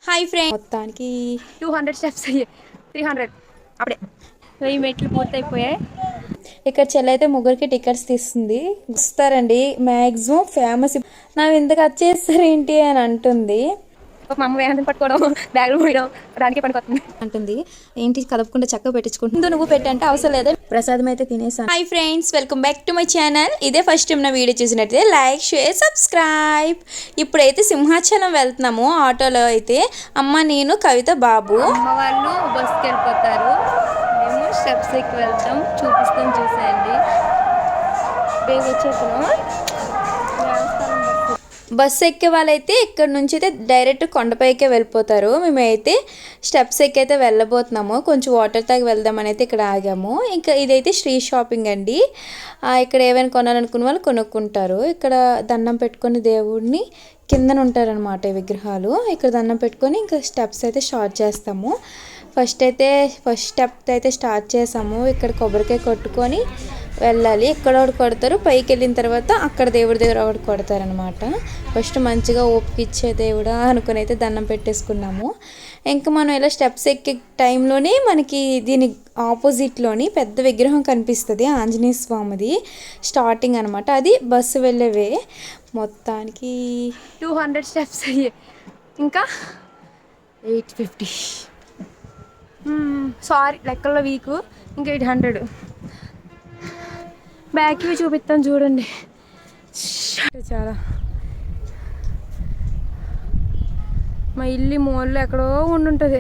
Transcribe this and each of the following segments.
Hi friend మొత్తానికి 200 steps అయ్యాయి. 300 అప్పుడే 1000 మెట్లు పూర్తయిపోయాయి. ఇక్కడ చెల్లి అయితే ముగ్గురికి టికెట్స్ తీస్తుంది. ఇస్తారండి మ్యాక్సిమం ఫేమస్. నా ఇంతకు వచ్చేస్తారు ఏంటి అని అంటుంది. మా అమ్మ వేగంగా పట్టుకోవడం, బ్యాగులు పోయడం దానికి పనికొస్తుంది అంటుంది. ఏంటి కదపకుండా చక్కగా పెట్టించుకుంటుంది. నువ్వు పెట్టంటే అవసరం లేదా, ప్రసాదం అయితే తినేసాను. Hi friends, welcome back to my channel. ఇదే ఫస్ట్ టైం నా వీడియో చూసినట్లయితే లైక్, షేర్, సబ్స్క్రైబ్. ఇప్పుడైతే సింహాచలం వెళ్తున్నాము ఆటోలో. అయితే అమ్మ, నేను, కవిత, బాబు. అమ్మ వాళ్ళు బస్కి వెళ్ళిపోతారు, మేము స్టెప్స్ ఎక్కి వెళ్తాం. చూపిస్తాం, చూసేయండి. బేగ్ వచ్చేస్తున్నాం. బస్సు ఎక్కే వాళ్ళైతే ఇక్కడ నుంచి అయితే డైరెక్ట్ కొండపైకే వెళ్ళిపోతారు. మేమైతే స్టెప్స్ ఎక్కి అయితే వెళ్ళబోతున్నాము. కొంచెం వాటర్ తాగి వెళ్దామని అయితే ఇక్కడ ఆగాము. ఇంకా ఇదైతే స్ట్రీట్ షాపింగ్ అండి. ఇక్కడ ఏమైనా కొనాలనుకున్న వాళ్ళు కొనుక్కుంటారు. ఇక్కడ దండం పెట్టుకొని దేవుడిని కిందన ఉంటారనమాట ఈ విగ్రహాలు. ఇక్కడ దండం పెట్టుకొని ఇంకా స్టెప్స్ అయితే స్టార్ట్ చేస్తాము. ఫస్ట్ స్టెప్ అయితే స్టార్ట్ చేసాము. ఇక్కడ కొబ్బరికాయ కొట్టుకొని వెళ్ళాలి. ఎక్కడ ఒకటి కొడతారు, పైకి వెళ్ళిన తర్వాత అక్కడ దేవుడి దగ్గర ఒకటి కొడతారనమాట. ఫస్ట్ మంచిగా ఓపిక ఇచ్చే దేవుడా అనుకుని అయితే దండం పెట్టేసుకున్నాము. ఇంకా మనం ఇలా స్టెప్స్ ఎక్కే టైంలోనే మనకి దీని ఆపోజిట్లోని పెద్ద విగ్రహం కనిపిస్తుంది, ఆంజనేయ స్వామిది. స్టార్టింగ్ అనమాట, అది బస్సు వెళ్ళేవే. మొత్తానికి 200 స్టెప్స్ అయ్యాయి. ఇంకా 850. సారీ, లెక్కల్లో వీకు. ఇంకా 800. బ్యాక్ వ్యూ చూపిస్తాను చూడండి. చాలా మా ఇల్లు మూలలో ఎక్కడో ఉండుంటుంది.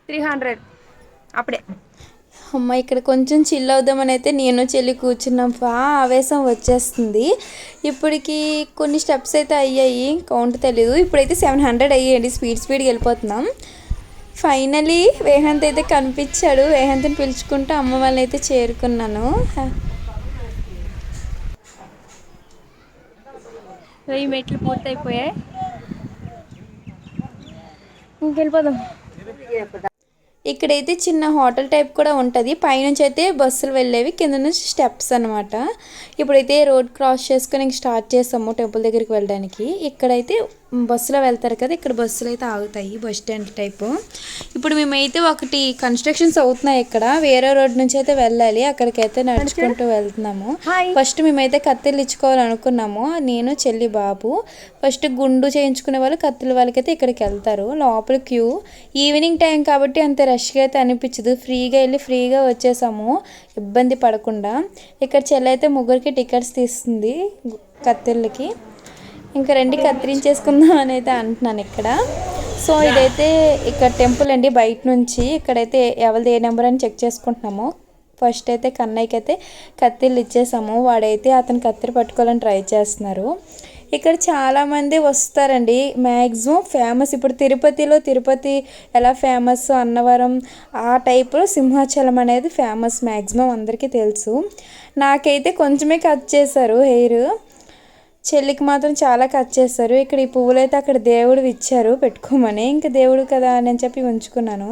300 అప్పుడే. అమ్మ, ఇక్కడ కొంచెం చిల్ అవుదామని అయితే నేను చెల్లి కూర్చున్నాం. ఆవేశం వచ్చేస్తుంది. ఇప్పటికి కొన్ని స్టెప్స్ అయితే అయ్యాయి, కౌంట్ తెలీదు. ఇప్పుడైతే 700 అయ్యాయండి. స్పీడ్గా వెళ్ళిపోతున్నాం. ఫైనలీ వేహంత్ అయితే కనిపించాడు. వేహంత్ని పిలుచుకుంటూ అమ్మ వాళ్ళని అయితే చేరుకున్నాను. 1000 మెట్లు పూర్తయిపోయాయి. ఇంకెళ్ళిపోదాం. ఇక్కడైతే చిన్న హోటల్ టైప్ కూడా ఉంటుంది. పైనుంచి అయితే బస్సులు వెళ్ళేవి, కింద నుంచి స్టెప్స్ అనమాట. ఇప్పుడైతే రోడ్ క్రాస్ చేసుకొని ఇంక స్టార్ట్ చేస్తాము టెంపుల్ దగ్గరికి వెళ్ళడానికి. ఇక్కడైతే బస్సులో వెళ్తారు కదా, ఇక్కడ బస్సులు అయితే ఆగుతాయి, బస్ స్టాండ్ టైపు. ఇప్పుడు మేమైతే ఒకటి కన్స్ట్రక్షన్స్ అవుతున్నాయి ఇక్కడ. వేరే రోడ్ నుంచి అయితే వెళ్ళాలి, అక్కడికైతే నడుచుకుంటూ వెళ్తున్నాము. ఫస్ట్ మేమైతే కత్తిలు ఇచ్చుకోవాలనుకున్నాము, నేను, చెల్లి, బాబు. ఫస్ట్ గుండు చేయించుకునే వాళ్ళు కత్తిల వాళ్ళకైతే ఇక్కడికి వెళ్తారు. లోపల క్యూ. ఈవినింగ్ టైం కాబట్టి అంత రష్గా అయితే అనిపించదు. ఫ్రీగా వెళ్ళి ఫ్రీగా వచ్చేసాము, ఇబ్బంది పడకుండా. ఇక్కడ చెల్లి అయితే ముగ్గురికి టికెట్స్ తీస్తుంది కత్తిళ్ళకి. ఇంకా రెండు కత్తిరించేసుకుందాం అని అయితే అంటున్నాను ఇక్కడ. సో ఇదైతే ఇక్కడ టెంపుల్ అండి. బయట నుంచి ఇక్కడైతే ఎవరిది ఏ నెంబర్ అని చెక్ చేసుకుంటున్నాము. ఫస్ట్ అయితే కన్నయ్యకి అయితే కత్తిళ్ళు ఇచ్చేసాము. వాడైతే అతను కత్తిరి పట్టుకోవాలని ట్రై చేస్తున్నారు. ఇక్కడ చాలామంది వస్తారండి. మ్యాక్సిమం ఫేమస్ ఇప్పుడు తిరుపతి ఎలా ఫేమస్, అన్నవరం ఆ టైపులో సింహాచలం అనేది ఫేమస్. మ్యాక్సిమం అందరికీ తెలుసు. నాకైతే కొంచెమే కట్ చేశారు హెయిర్, చెల్లికి మాత్రం చాలా కట్ చేస్తారు. ఇక్కడ ఈ పువ్వులు అయితే అక్కడ దేవుడు ఇచ్చారు పెట్టుకోమని, ఇంకా దేవుడు కదా అని చెప్పి ఉంచుకున్నాను.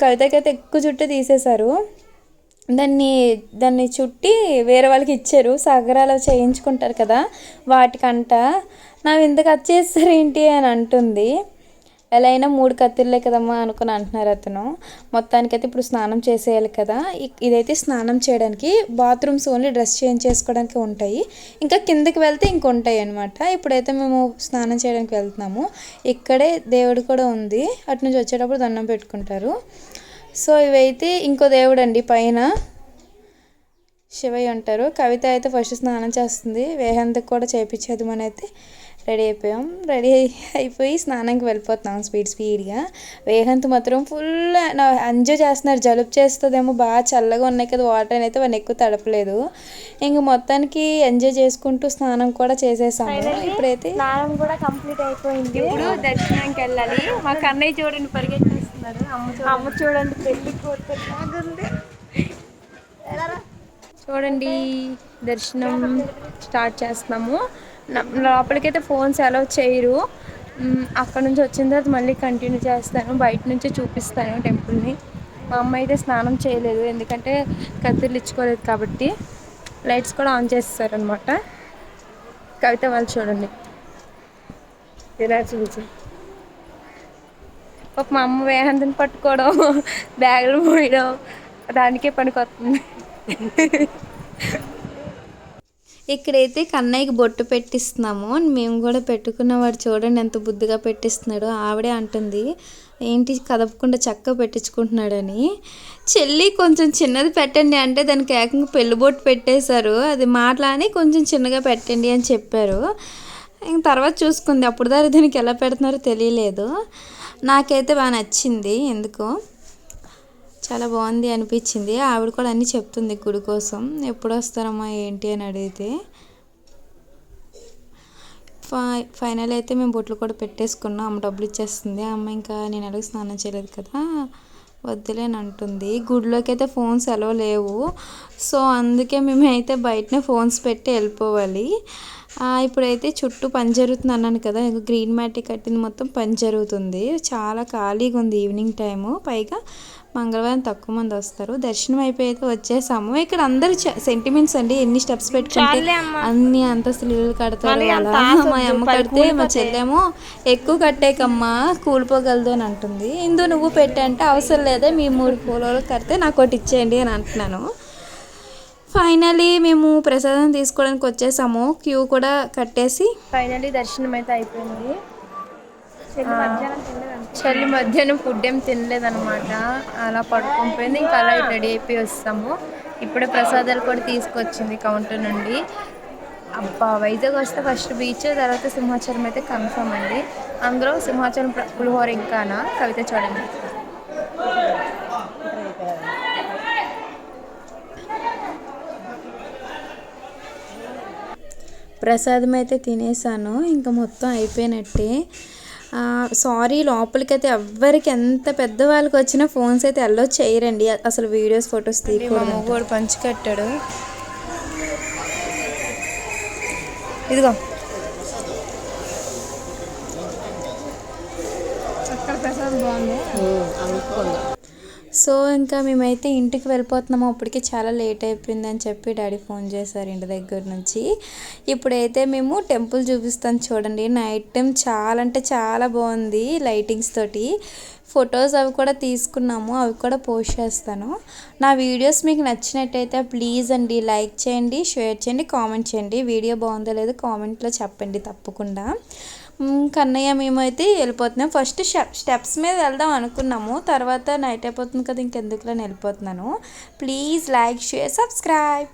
కవితకి అయితే ఎక్కువ చుట్టూ తీసేశారు. దాన్ని చుట్టి వేరే వాళ్ళకి ఇచ్చారు. సగరాలు చేయించుకుంటారు కదా వాటికంట. నా ఇంత కట్ చేస్తారు ఏంటి అని అంటుంది. ఎలా అయినా 3 కత్తిర్లే కదమ్మా అనుకుని అంటున్నారు అతను. మొత్తానికైతే ఇప్పుడు స్నానం చేసేయాలి కదా. ఇదైతే స్నానం చేయడానికి, బాత్రూమ్స్ ఓన్లీ డ్రెస్ చేంజ్ చేసుకోవడానికి ఉంటాయి. ఇంకా కిందకి వెళ్తే ఇంకొంటాయి అనమాట. ఇప్పుడైతే మేము స్నానం చేయడానికి వెళ్తున్నాము. ఇక్కడే దేవుడు కూడా ఉంది, అటు నుంచి వచ్చేటప్పుడు దండం పెట్టుకుంటారు. సో ఇవైతే ఇంకో దేవుడు అండి, పైన శివయ్య ఉంటారు. కవిత అయితే ఫస్ట్ స్నానం చేస్తుంది. వేహంత్కి కూడా చేయించేది. మన అయితే రెడీ అయిపోయి స్నానానికి వెళ్ళిపోతున్నాం స్పీడ్గా. వేహంత్ మాత్రం ఫుల్ ఎంజాయ్ చేస్తున్నారు. జలుబు చేస్తుందేమో, బాగా చల్లగా ఉన్నాయి కదా వాటర్ అని అయితే వాడిని ఎక్కువ తడపలేదు. ఇంక మొత్తానికి ఎంజాయ్ చేసుకుంటూ స్నానం కూడా చేసేసాము. ఇప్పుడైతే స్నానం కూడా కంప్లీట్ అయిపోయింది. ఇప్పుడు దర్శనానికి వెళ్ళాలి. మా కన్నయ్య చూడండి పరిగెత్తిస్తున్నారు. అమ్మ చూడండి పెళ్లి కూతురు చూడండి. దర్శనం స్టార్ట్ చేస్తున్నాము. లోపలికైతే ఫోన్స్ అలౌ చేయరు. అక్కడ నుంచి వచ్చిన తర్వాత మళ్ళీ కంటిన్యూ చేస్తాను, బయట నుంచి చూపిస్తాను టెంపుల్ని. మా అమ్మ అయితే స్నానం చేయలేదు, ఎందుకంటే కత్తిర్లు ఇచ్చుకోలేదు కాబట్టి. లైట్స్ కూడా ఆన్ చేస్తారనమాట. కవిత వాళ్ళు చూడండి ఒక మా అమ్మ వేహందని పట్టుకోవడం, బ్యాగులు మోయడం దానికే పనికొస్తుంది. ఇక్కడైతే కన్నయ్యకి బొట్టు పెట్టిస్తున్నాము. మేము కూడా పెట్టుకున్నవాడు చూడండి ఎంత బుద్ధిగా పెట్టిస్తున్నాడో. ఆవిడే అంటుంది ఏంటి కదపకుండా చక్కగా పెట్టించుకుంటున్నాడని. చెల్లి కొంచెం చిన్నది పెట్టండి అంటే దానికి ఏకంగా పెళ్లి బొట్టు పెట్టేశారు. అది మాట్లాడి కొంచెం చిన్నగా పెట్టండి అని చెప్పారు. ఇంక తర్వాత చూసుకుంది. అప్పుడు దాకా దానికి ఎలా పెడుతున్నారో తెలియలేదు. నాకైతే బాగా నచ్చింది. ఎందుకో చాలా బాగుంది అనిపించింది. ఆవిడ కూడా అన్నీ చెప్తుంది గుడి కోసం. ఎప్పుడు వస్తారమ్మా ఏంటి అని అడిగితే ఫైనల్ అయితే మేము బొట్లు కూడా పెట్టేసుకున్నాం. అమ్మ డబ్బులు ఇచ్చేస్తుంది. అమ్మ ఇంకా నేను ఎలాగో స్నానం చేయలేదు కదా వద్దులేని అంటుంది. గుడిలోకి అయితే ఫోన్స్ అలో లేవు. సో అందుకే మేము అయితే బయటనే ఫోన్స్ పెట్టి వెళ్ళిపోవాలి. ఇప్పుడైతే చుట్టూ పని జరుగుతుంది అన్నాను కదా, గ్రీన్ మ్యాట్ కట్టింది మొత్తం పని జరుగుతుంది. చాలా ఖాళీగా ఉంది ఈవినింగ్ టైము. పైగా మంగళవారం తక్కువ మంది వస్తారు. దర్శనం అయిపోయి వచ్చేసాము. ఇక్కడ అందరు సెంటిమెంట్స్ అండి. ఎన్ని స్టెప్స్ పెట్టుకుంటే అన్ని అంతస్తులు ఇల్లు కడతారు. అలా మా అమ్మ కడితే మా చెల్లెమో ఎక్కువ కట్టేకమ్మా కూలిపోగలదు అని అంటుంది. ఇందు నువ్వు పెట్టంటే అవసరం లేదా, మీ 3 పూలలో కడితే నాకు ఒకటి ఇచ్చేయండి అని అంటున్నాను. ఫైనలీ మేము ప్రసాదం తీసుకోవడానికి వచ్చేసాము. క్యూ కూడా కట్టేసి ఫైనలీ దర్శనం అయితే అయిపోయింది. చెల్లి మధ్యాహ్నం ఫుడ్ ఏం తినలేదనమాట. అలా పడుకొని పోయింది. ఇంకా అలా రెడీ అయిపోయి వస్తాము. ఇప్పుడే ప్రసాదాలు కూడా తీసుకొచ్చింది కౌంటర్ నుండి. అబ్బా వైజాగ్ వస్తే ఫస్ట్ బీచ్, తర్వాత సింహాచలం అయితే కన్ఫర్మ్ అండి. అందులో సింహాచలం పులిహోర ఇంకానా కవిత చూడండి. ప్రసాదం అయితే తినేసాను. ఇంకా మొత్తం అయిపోయినట్టే. సారీ లోపలికైతే ఎవ్వరికి ఎంత పెద్దవాళ్ళకి వచ్చినా ఫోన్స్ అయితే అలో చేయరండి. అసలు వీడియోస్ ఫొటోస్ తీయకూడదు. కూడా పంచి కట్టాడు. ఇదిగో చక్కర ప్రసాదం బాగుంది. సో ఇంకా మేమైతే ఇంటికి వెళ్ళిపోతున్నాము. అప్పటికి చాలా లేట్ అయిపోయిందని చెప్పి డాడీ ఫోన్ చేశారు ఇంటి దగ్గర నుంచి. ఇప్పుడైతే మేము టెంపుల్ చూపిస్తాను చూడండి. నైట్ టైం చాలా అంటే చాలా బాగుంది లైటింగ్స్ తోటి. ఫొటోస్ అవి కూడా తీసుకున్నాము. అవి కూడా పోస్ట్ చేస్తాను. నా వీడియోస్ మీకు నచ్చినట్టయితే ప్లీజ్ అండి లైక్ చేయండి, షేర్ చేయండి, కామెంట్ చేయండి. వీడియో బాగుందో లేదో కామెంట్లో చెప్పండి తప్పకుండా. కన్నయ్య మేమైతే వెళ్ళిపోతున్నాం. ఫస్ట్ స్టెప్స్ మీద వెళ్దాం అనుకున్నాము. తర్వాత నైట్ అయిపోతుంది కదా ఇంకెందుకులో వెళ్ళిపోతున్నాను. Please like share subscribe.